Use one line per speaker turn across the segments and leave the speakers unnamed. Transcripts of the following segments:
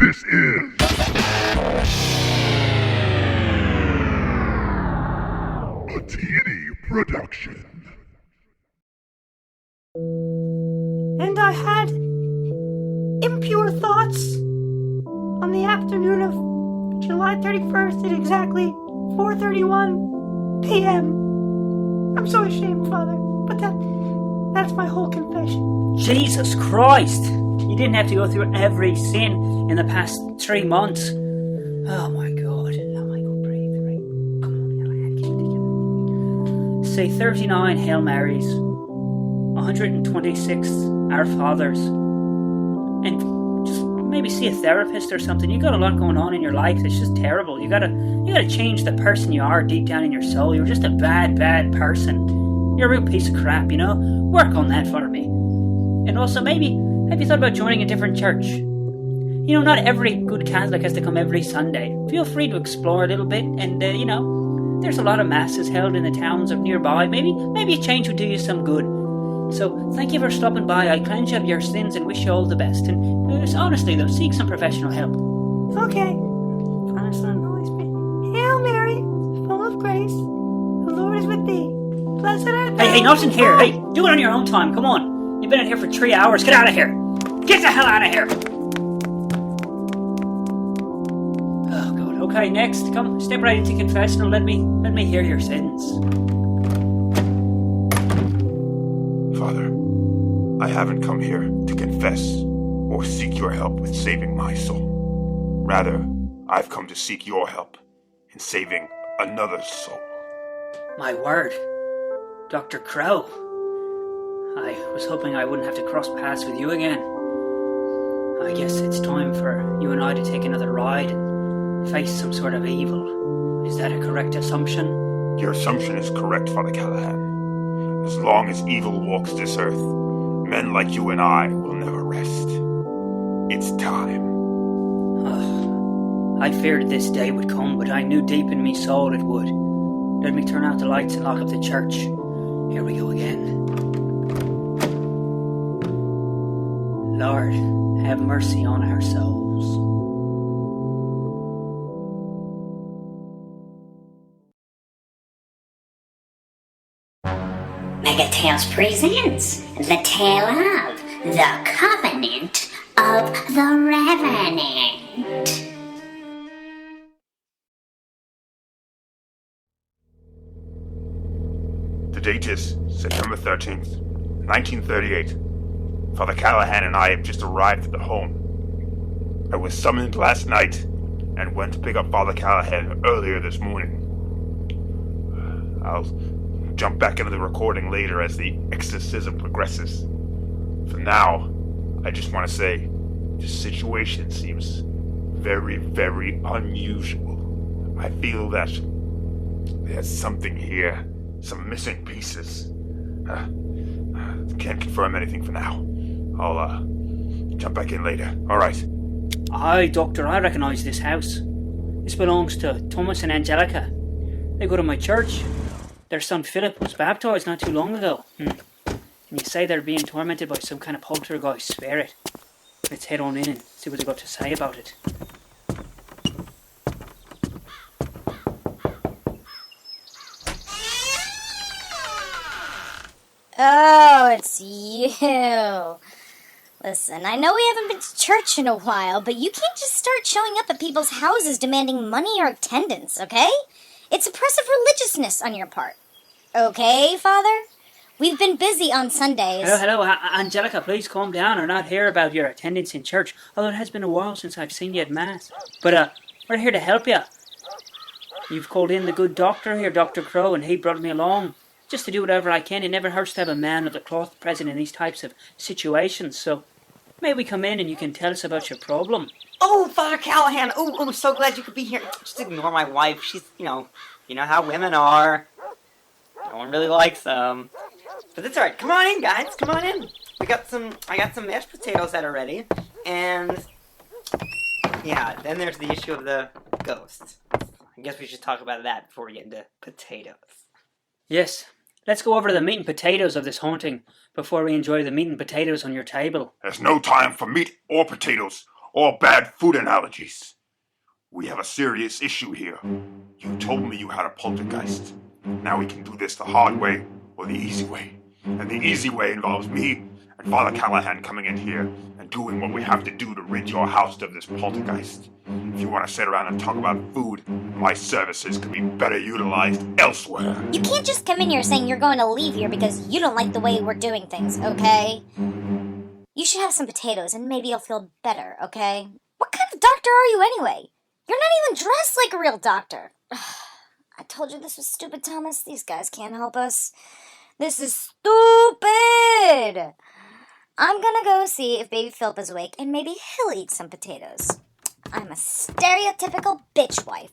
This is a T&E production.
And I had impure thoughts on the afternoon of July 31st at exactly 4:31 p.m. I'm so ashamed, Father, but that's my whole confession.
Jesus Christ! You didn't have to go through every sin in the past 3 months. Oh my God. Oh my God, breathe, right? Come on, Callahan, keep it together. Say 39 Hail Marys, 126 Our Fathers, and just maybe see a therapist or something. You got a lot going on in your life. It's just terrible. You gotta change the person you are deep down in your soul. You're just a bad person. You're a real piece of crap, you know? Work on that for me. And also, maybe, have you thought about joining a different church? You know, not every good Catholic has to come every Sunday. Feel free to explore a little bit, and, you know, there's a lot of masses held in the towns of nearby. Maybe a change would do you some good. So, thank you for stopping by. I cleanse you of your sins and wish you all the best. And, honestly, though, seek some professional help.
Okay. Father, Son, and Holy Spirit. Hail Mary, full of grace, the Lord is with thee. Blessed art thou.
Hey, not in here. Hey, do it on your own time. Come on. You've been in here for 3 hours. Get out of here. Get the hell out of here. Oh, God. Okay, next. Come, step right into confessional. Let me hear your sins.
Father, I haven't come here to confess or seek your help with saving my soul. Rather, I've come to seek your help in saving another's soul.
My word. Dr. Crowe. I was hoping I wouldn't have to cross paths with you again. I guess it's time for you and I to take another ride and face some sort of evil. Is that a correct assumption?
Your assumption is correct, Father Callahan. As long as evil walks this earth, men like you and I will never rest. It's time.
I feared this day would come, but I knew deep in me soul it would. Let me turn out the lights and lock up the church. Here we go again. Lord, have mercy on our souls.
Megatales presents the tale of the Covenant of the Revenant.
The date is September 13th, 1938. Father Callahan and I have just arrived at the home. I was summoned last night and went to pick up Father Callahan earlier this morning. I'll jump back into the recording later as the exorcism progresses. For now, I just want to say, this situation seems very, very unusual. I feel that there's something here, some missing pieces. Can't confirm anything for now. I'll jump back in later. Alright.
Aye, Doctor, I recognise this house. This belongs to Thomas and Angelica. They go to my church. Their son Philip was baptised not too long ago. And you say they're being tormented by some kind of poltergeist spirit. Let's head on in and see what they got to say about it.
Oh, it's you. Listen, I know we haven't been to church in a while, but you can't just start showing up at people's houses demanding money or attendance, okay? It's oppressive religiousness on your part. Okay, Father? We've been busy on Sundays.
Hello, Angelica, please calm down or not hear about your attendance in church, although it has been a while since I've seen you at Mass. But, we're here to help you. You've called in the good doctor here, Dr. Crowe, and he brought me along. Just to do whatever I can. It never hurts to have a man of the cloth present in these types of situations, so may we come in and you can tell us about your problem?
Oh, Father Callahan! Oh, I'm so glad you could be here. Just ignore my wife. She's, you know how women are. No one really likes them. But it's alright. Come on in, guys. Come on in. I got some mashed potatoes that are ready. And, yeah, then there's the issue of the ghost. I guess we should talk about that before we get into potatoes.
Yes. Let's go over the meat and potatoes of this haunting before we enjoy the meat and potatoes on your table.
There's no time for meat or potatoes. or bad food allergies. We have a serious issue here. You told me you had a poltergeist. Now we can do this the hard way or the easy way. And the easy way involves me and Father Callahan coming in here and doing what we have to do to rid your house of this poltergeist. If you want to sit around and talk about food, my services could be better utilized elsewhere.
You can't just come in here saying you're going to leave here because you don't like the way we're doing things, okay? You should have some potatoes and maybe you'll feel better, okay? What kind of doctor are you anyway? You're not even dressed like a real doctor. I told you this was stupid, Thomas. These guys can't help us. This is stupid! I'm gonna go see if baby Philip is awake and maybe he'll eat some potatoes. I'm a stereotypical bitch wife.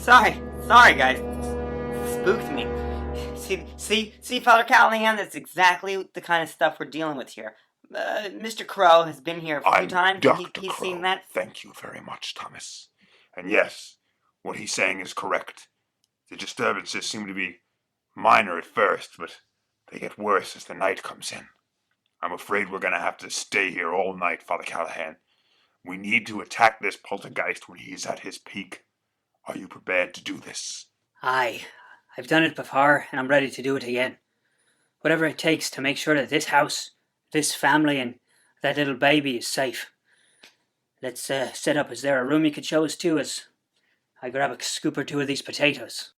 Sorry, guys. Spooked me. See, Father Callahan, that's exactly the kind of stuff we're dealing with here. Mr. Crowe has been here a few times. He's
Crowe.
seen that.
Thank you very much, Thomas. And yes, what he's saying is correct. The disturbances seem to be minor at first, but they get worse as the night comes in. I'm afraid we're going to have to stay here all night, Father Callahan. We need to attack this poltergeist when he's at his peak. Are you prepared to do this?
Aye, I've done it before, and I'm ready to do it again. Whatever it takes to make sure that this house, this family, and that little baby is safe. Let's set up. Is there a room you could show us to as I grab a scoop or two of these potatoes?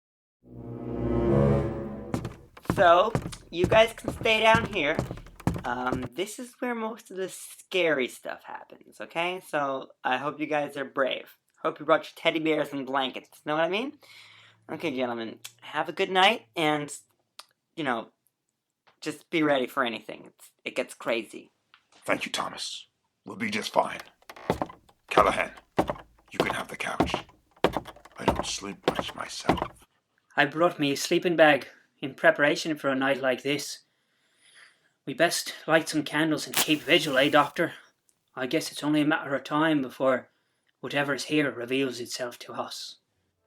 So, you guys can stay down here. This is where most of the scary stuff happens, okay? So, I hope you guys are brave. Hope you brought your teddy bears and blankets. Know what I mean? Okay, gentlemen, have a good night, and, just be ready for anything. It gets crazy.
Thank you, Thomas. We'll be just fine. Callahan, you can have the couch. I don't sleep much myself.
I brought me a sleeping bag in preparation for a night like this. We best light some candles and keep vigil, eh, Doctor? I guess it's only a matter of time before whatever's here reveals itself to us.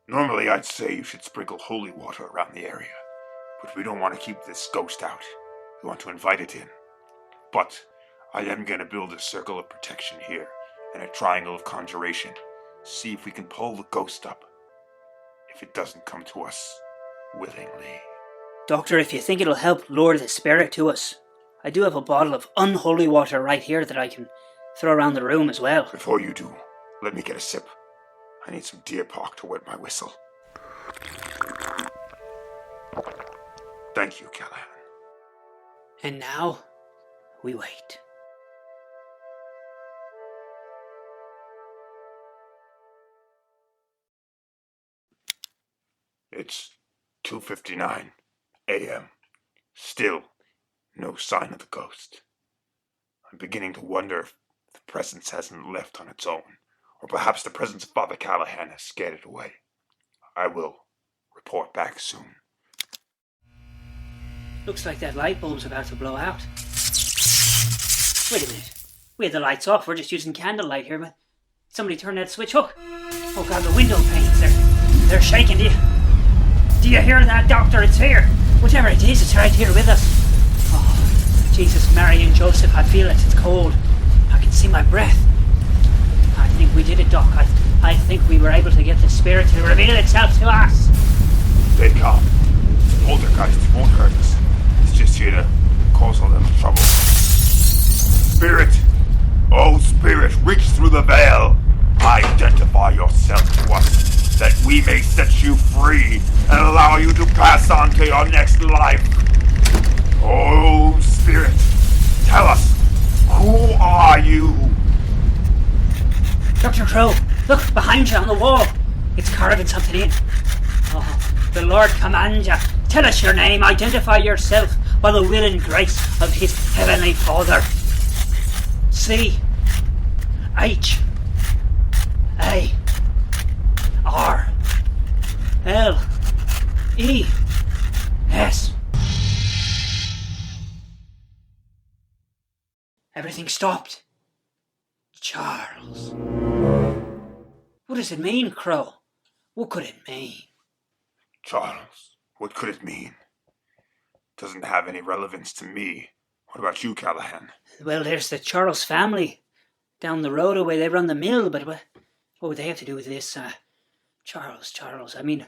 Normally, I'd say you should sprinkle holy water around the area, but we don't want to keep this ghost out. We want to invite it in. But I am going to build a circle of protection here and a triangle of conjuration. See if we can pull the ghost up. If it doesn't come to us willingly.
Doctor, if you think it'll help lure the spirit to us, I do have a bottle of unholy water right here that I can throw around the room as well.
Before you do, let me get a sip. I need some deer park to wet my whistle. Thank you, Callahan.
And now, we wait.
It's 2:59 a.m. Still, no sign of the ghost. I'm beginning to wonder if the presence hasn't left on its own, or perhaps the presence of Father Callahan has scared it away. I will report back soon.
Looks like that light bulb's about to blow out. Wait a minute. We had the lights off. We're just using candlelight here, but somebody turned that switch hook. Oh God, the window panes, they're shaking. Do you hear that, Doctor? It's here. Whatever it is, it's right here with us. Oh, Jesus, Mary and Joseph, I feel it. It's cold. I can see my breath. I think we did it, Doc. I think we were able to get the spirit to reveal itself to us.
Stay calm. The poltergeist won't hurt us. It's just here to cause a little trouble. Spirit! Oh, Spirit, reach through the veil. Identify yourself to us, that we may set you free and allow you to pass on to your next life. Oh, Spirit, tell us, who are you?
Dr. Crowe, look, behind you on the wall. It's carving something in. Oh, the Lord command you. Tell us your name, identify yourself by the will and grace of his heavenly Father. C H A R L E S. Everything stopped. Charles. What does it mean, Crowe? What could it mean?
Charles, what could it mean? Doesn't have any relevance to me What about you, Callahan?
Well, there's the Charles family down the road away. They run the mill, but what would they have to do with this? Charles. I mean,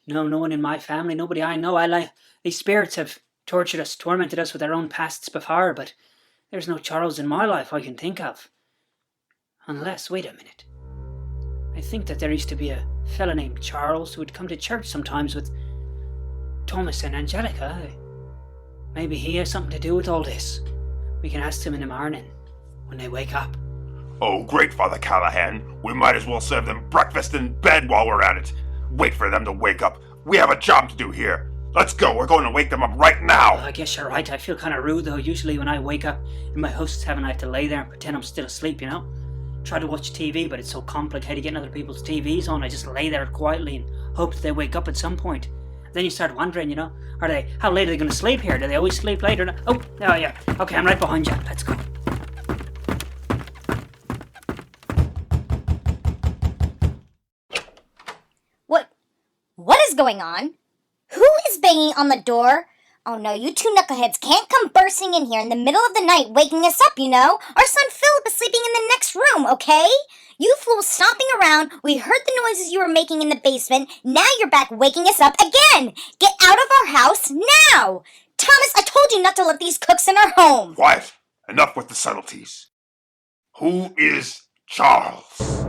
no one in my family, nobody I know. These spirits have tormented us with their own pasts before, but there's no Charles in my life I can think of. Unless, wait a minute. I think that there used to be a fella named Charles who would come to church sometimes with Thomas and Angelica. Maybe he has something to do with all this. We can ask them in the morning when they wake up.
Oh, great, Father Callahan. We might as well serve them breakfast in bed while we're at it. Wait for them to wake up. We have a job to do here. Let's go. We're going to wake them up right now.
I guess you're right. I feel kind of rude, though. Usually when I wake up and my host's having, I have to lay there and pretend I'm still asleep, you know? Try to watch TV, but it's so complicated getting other people's TVs on. I just lay there quietly and hope that they wake up at some point. Then you start wondering, you know, how late are they going to sleep here? Do they always sleep late or not? Oh, yeah. Okay, I'm right behind you. Let's go.
What is going on? Who is banging on the door? Oh no, you two knuckleheads can't come bursting in here in the middle of the night waking us up, you know? Our son Philip is sleeping in the next room, okay? You fools stomping around, we heard the noises you were making in the basement, now you're back waking us up again! Get out of our house now! Thomas, I told you not to let these cooks in our home!
Quiet. Enough with the subtleties. Who is Charles?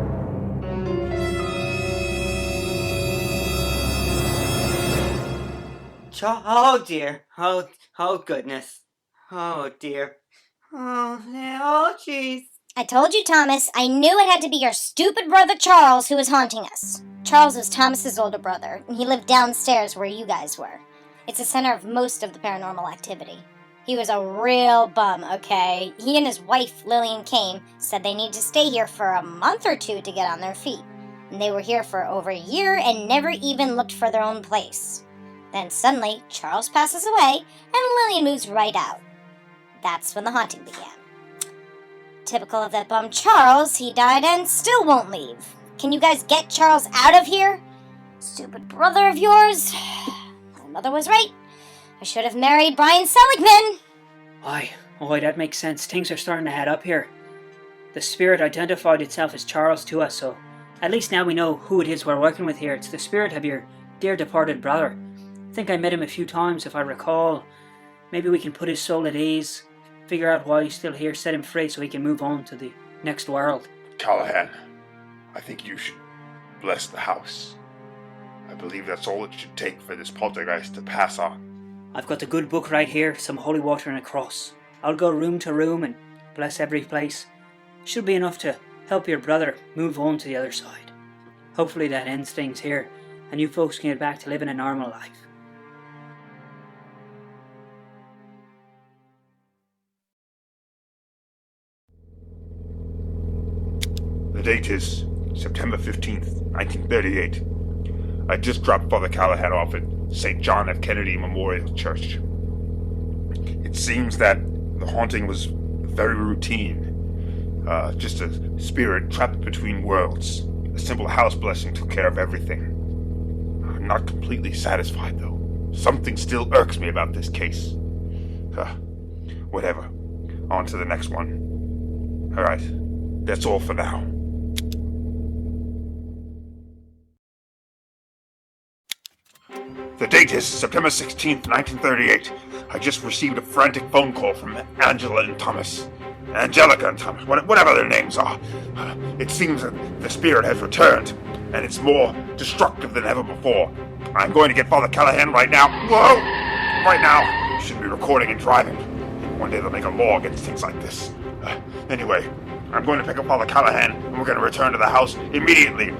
Oh dear. Oh goodness. Oh dear. Oh jeez.
I told you, Thomas, I knew it had to be your stupid brother Charles who was haunting us. Charles was Thomas's older brother, and he lived downstairs where you guys were. It's the center of most of the paranormal activity. He was a real bum, okay? He and his wife, Lillian Kane, said they need to stay here for a month or two to get on their feet. And they were here for over a year and never even looked for their own place. Then suddenly, Charles passes away, and Lillian moves right out. That's when the haunting began. Typical of that bum Charles, he died and still won't leave. Can you guys get Charles out of here? Stupid brother of yours. My mother was right. I should have married Brian Seligman.
Aye, that makes sense. Things are starting to add up here. The spirit identified itself as Charles to us, so at least now we know who it is we're working with here. It's the spirit of your dear departed brother. I think I met him a few times, if I recall. Maybe we can put his soul at ease, figure out why he's still here, set him free so he can move on to the next world.
Callahan, I think you should bless the house. I believe that's all it should take for this poltergeist to pass on.
I've got the good book right here, some holy water and a cross. I'll go room to room and bless every place. Should be enough to help your brother move on to the other side. Hopefully that ends things here, and you folks can get back to living a normal life.
The date is September 15th, 1938. I just dropped Father Callahan off at St. John F. Kennedy Memorial Church. It seems that the haunting was very routine. Just a spirit trapped between worlds. A simple house blessing took care of everything. I'm not completely satisfied, though. Something still irks me about this case. Whatever. On to the next one. Alright, that's all for now. The date is September 16th, 1938. I just received a frantic phone call from Angela and Thomas. Angelica and Thomas, whatever their names are. It seems that the spirit has returned, and it's more destructive than ever before. I'm going to get Father Callahan right now. Whoa! Right now. You shouldn't be recording and driving. One day they'll make a law against things like this. Anyway, I'm going to pick up Father Callahan, and we're going to return to the house immediately.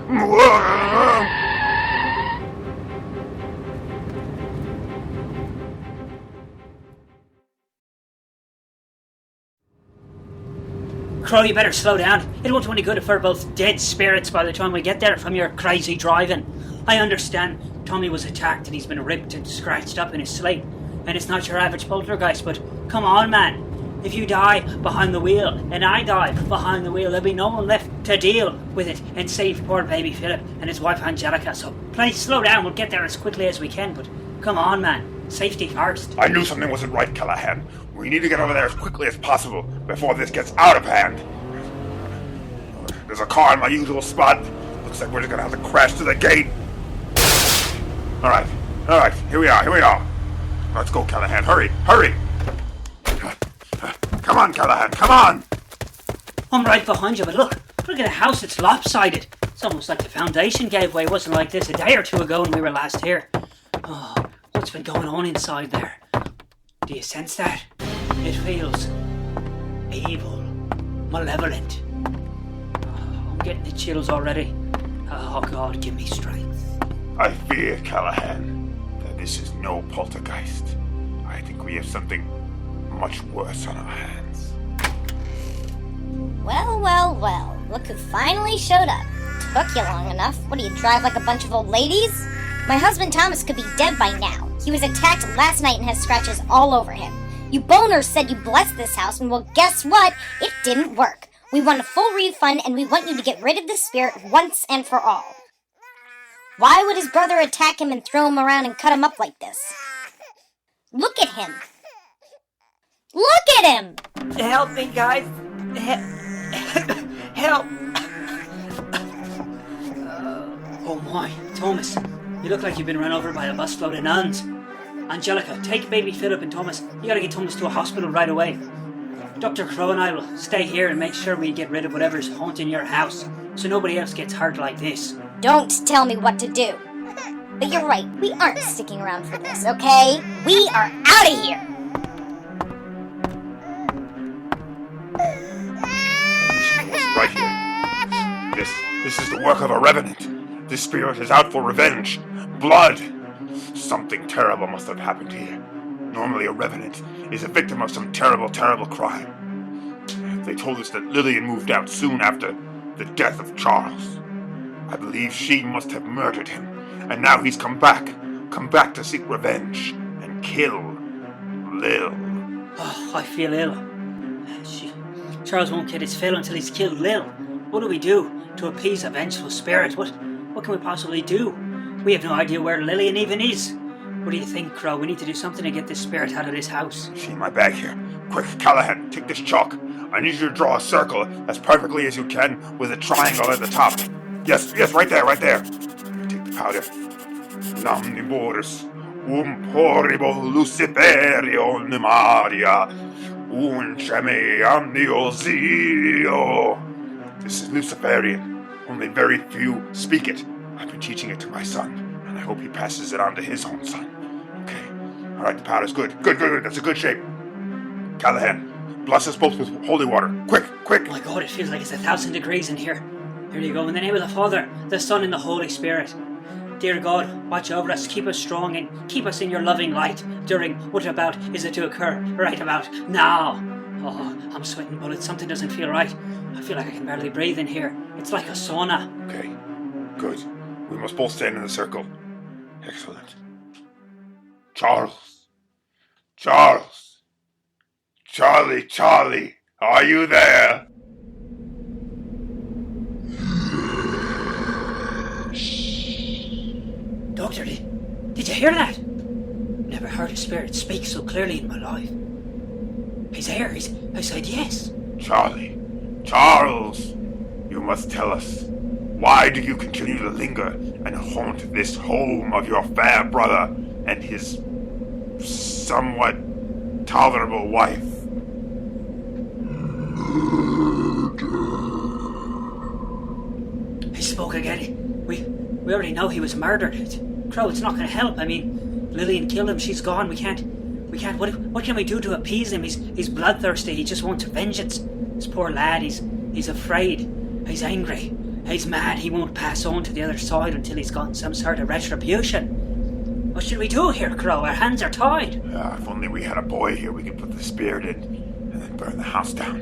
Crowe, you better slow down. It won't do any good if we're both dead spirits by the time we get there from your crazy driving. I understand Tommy was attacked and he's been ripped and scratched up in his sleep, and it's not your average poltergeist, but come on, man. If you die behind the wheel and I die behind the wheel, there'll be no one left to deal with it and save poor baby Philip and his wife Angelica. So please slow down. We'll get there as quickly as we can, but come on, man. Safety first.
I knew something wasn't right, Callahan. We need to get over there as quickly as possible before this gets out of hand. There's a car in my usual spot. Looks like we're just gonna have to crash to the gate. Alright, here we are. Let's go, Callahan, hurry! Come on, Callahan, come on!
I'm right behind you, but look at the house, it's lopsided. It's almost like the foundation gave way. It wasn't like this a day or two ago when we were last here. Oh, what's been going on inside there? Do you sense that? It feels evil, malevolent. Oh, I'm getting the chills already. Oh God, give me strength.
I fear, Callahan, that this is no poltergeist. I think we have something much worse on our hands.
Well. Look who finally showed up. Took you long enough. What do you drive like a bunch of old ladies? My husband Thomas could be dead by now. He was attacked last night and has scratches all over him. You boners said you blessed this house, and well, guess what? It didn't work. We want a full refund, and we want you to get rid of the spirit once and for all. Why would his brother attack him and throw him around and cut him up like this? Look at him. Look at him!
Help me, guys. Help.
Oh my, Thomas, you look like you've been run over by a busload of nuns. Angelica, take baby Philip and Thomas. You gotta get Thomas to a hospital right away. Dr. Crowe and I will stay here and make sure we get rid of whatever's haunting your house, so nobody else gets hurt like this.
Don't tell me what to do. But you're right, we aren't sticking around for this, okay? We are out of here!
Right here. This is the work of a Revenant. This spirit is out for revenge. Blood. Something terrible must have happened here. Normally a Revenant is a victim of some terrible, terrible crime. They told us that Lillian moved out soon after the death of Charles. I believe she must have murdered him, and now he's come back to seek revenge and kill Lil.
Oh, I feel ill. Charles won't get his fill until he's killed Lil. What do we do to appease a vengeful spirit? What can we possibly do? We have no idea where Lillian even is. What do you think, Crowe? We need to do something to get this spirit out of this house.
She in my bag here. Quick, Callahan, take this chalk. I need you to draw a circle as perfectly as you can with a triangle at the top. Yes, right there. Take the powder. Namniboris, porribo luciferio nemaria, unceme amniosio. This is Luciferian. Only very few speak it. I've been teaching it to my son, and I hope he passes it on to his own son. Okay. All right, the powder's good. Good. That's a good shape. Callahan, bless us both with holy water. Quick.
Oh my God, it feels like it's 1,000 degrees in here. Here you go. In the name of the Father, the Son, and the Holy Spirit. Dear God, watch over us, keep us strong, and keep us in your loving light during what about is it to occur right about now. Oh, I'm sweating bullets. Something doesn't feel right. I feel like I can barely breathe in here. It's like a sauna.
Okay, good. We must both stand in the circle. Excellent. Charles, Charlie, are you there?
Doctor, did you hear that? Never heard a spirit speak so clearly in my life. He's there. I said yes.
Charles, you must tell us. Why do you continue to linger and haunt this home of your fair brother and his somewhat tolerable wife?
He spoke again. We already know he was murdered. Crowe, it's not going to help. I mean, Lillian killed him. She's gone. We can't. What can we do to appease him? He's bloodthirsty. He just wants vengeance. This poor lad. He's afraid. He's angry. He's mad. He won't pass on to the other side until he's gotten some sort of retribution. What should we do here, Crowe? Our hands are tied.
If only we had a boy here we could put the spirit in and then burn the house down.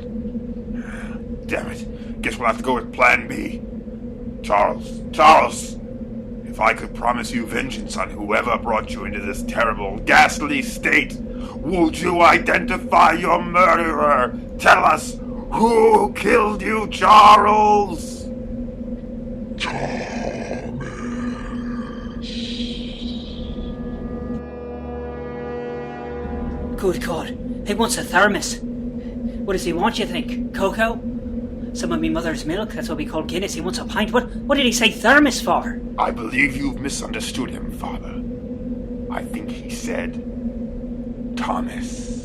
Damn it. Guess we'll have to go with plan B. Charles! If I could promise you vengeance on whoever brought you into this terrible, ghastly state, would you identify your murderer? Tell us, who killed you, Charles?
Good God. He wants a thermos. What does he want, you think? Cocoa? Some of me mother's milk, that's what we call Guinness. He wants a pint. What did he say thermos for?
I believe you've misunderstood him, Father. I think he said Thomas.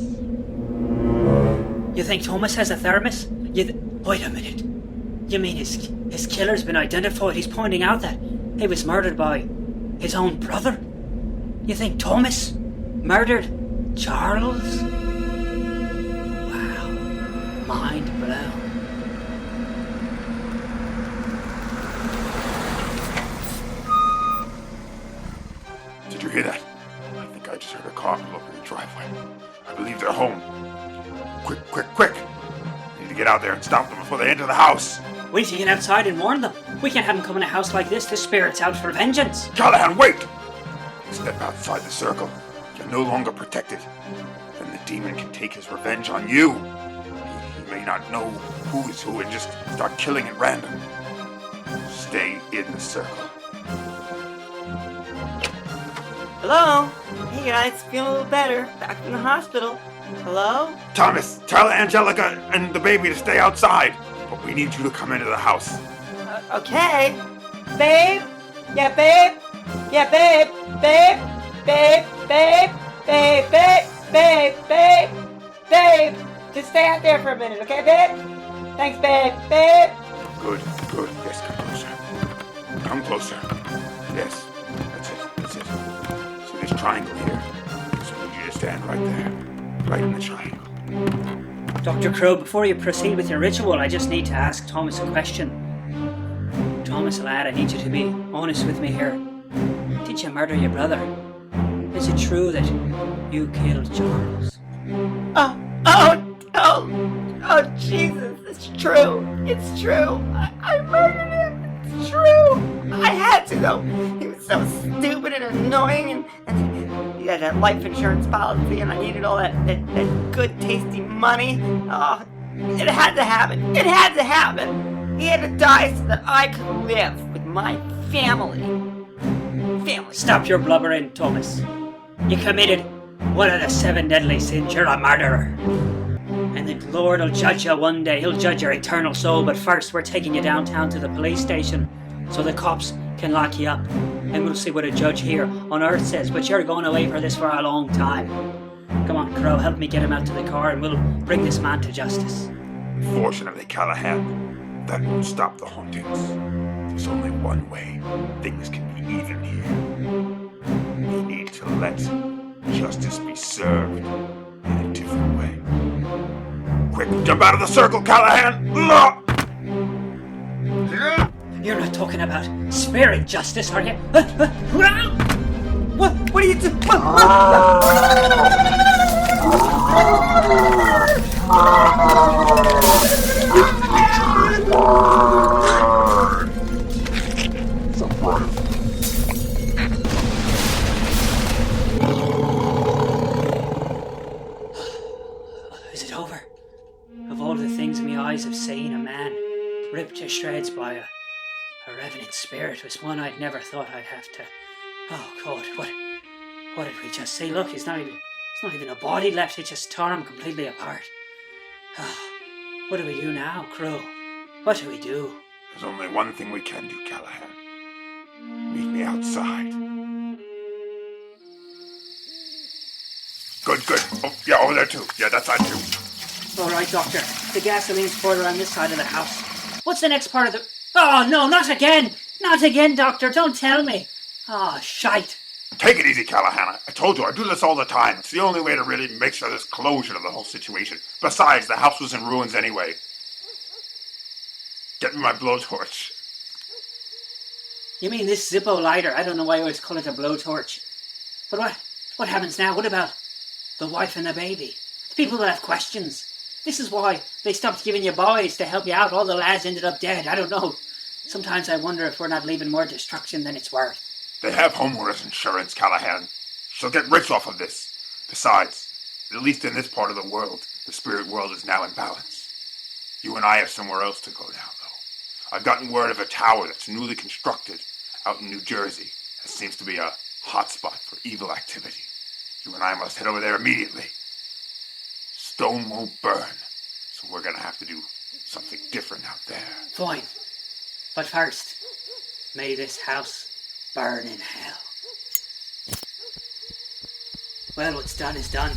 You think Thomas has a thermos? Wait a minute. You mean his killer's been identified? He's pointing out that he was murdered by his own brother? You think Thomas murdered Charles? Wow. Mind blown.
Did you hear that? I think I just heard a car pull up in the driveway. I believe they're home. Quick! We need to get out there and stop them before they enter the house.
We need to get outside and warn them. We can't have them come in a house like this. This spirit's out for vengeance.
Callahan, wait! Step outside the circle. You're no longer protected. Then the demon can take his revenge on you. He may not know who is who and just start killing at random. Stay in the circle.
Hello? Hey guys, feeling a little better. Back from the hospital. Hello?
Thomas, tell Angelica and the baby to stay outside. But we need you to come into the house.
Okay. Babe? Yeah, babe? Yeah, babe? Babe? Babe? Babe? Babe? Babe? Babe? Babe? Babe? Just stay out there for a minute, okay, babe? Thanks, babe. Babe?
Good. Yes, come closer. Come closer. Yes, that's it. See this triangle here? So I need you to stand right there. Right in the triangle.
Dr. Crowe, before you proceed with your ritual, I just need to ask Thomas a question. Thomas, lad, I need you to be honest with me here. Did you murder your brother? Is it true that you killed Charles?
Oh, Jesus, it's true. It's true. I murdered him. It's true. I had to, though. He was so stupid and annoying, and he had a life insurance policy, and I needed all that good, tasty money. Oh, it had to happen. It had to happen. He had to die so that I could live with my family.
Stop your blubbering, Thomas. You committed one of the 7 deadly sins. You're a murderer. And the Lord will judge you one day. He'll judge your eternal soul. But first, we're taking you downtown to the police station so the cops can lock you up. And we'll see what a judge here on earth says. But you're going away for this for a long time. Come on, Crowe, help me get him out to the car and we'll bring this man to justice.
Unfortunately, Callahan, that won't stop the hauntings. There's only one way things can be even here. We need to let justice be served in a different way. Quick, jump out of the circle, Callahan!
You're not talking about spirit justice, are you?
What are you doing?
Is it over? Of all the things my eyes have seen, a man ripped to shreds by a revenant spirit was one I'd never thought I'd have to. Oh God, what did we just see? Look, it's not even a body left. It just tore him completely apart. What do we do now, Crowe? What do we do?
There's only one thing we can do, Callahan. Meet me outside. Good. Oh, yeah, over there too. Yeah, that side too.
All right, Doctor. The gasoline's poured around this side of the house. What's the next part of the... Oh, no, not again! Not again, Doctor. Don't tell me. Ah, shite.
Take it easy, Callahan. I told you, I do this all the time. It's the only way to really make sure there's closure to the whole situation. Besides, the house was in ruins anyway. Get me my blowtorch.
You mean this Zippo lighter? I don't know why you always call it a blowtorch. But what happens now? What about the wife and the baby? The people that have questions. This is why they stopped giving you boys to help you out. All the lads ended up dead. I don't know. Sometimes I wonder if we're not leaving more destruction than it's worth.
They have homeowners insurance, Callahan. She'll get rich off of this. Besides, at least in this part of the world, the spirit world is now in balance. You and I have somewhere else to go now, though. I've gotten word of a tower that's newly constructed out in New Jersey. It seems to be a hotspot for evil activity. You and I must head over there immediately. stone won't burn. So we're gonna have to do something different out there.
Fine. But first, may this house burn in hell. Well, what's done is done.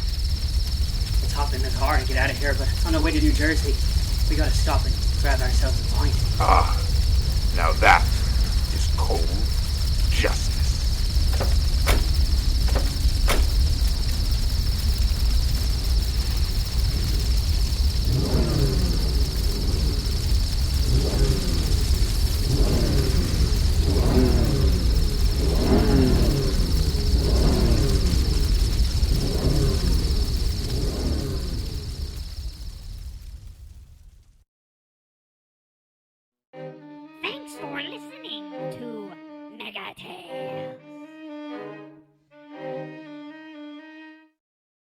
Let's hop in the car and get out of here, but on the way to New Jersey, we gotta stop and grab ourselves a pint.
Ah, now that is cold justice.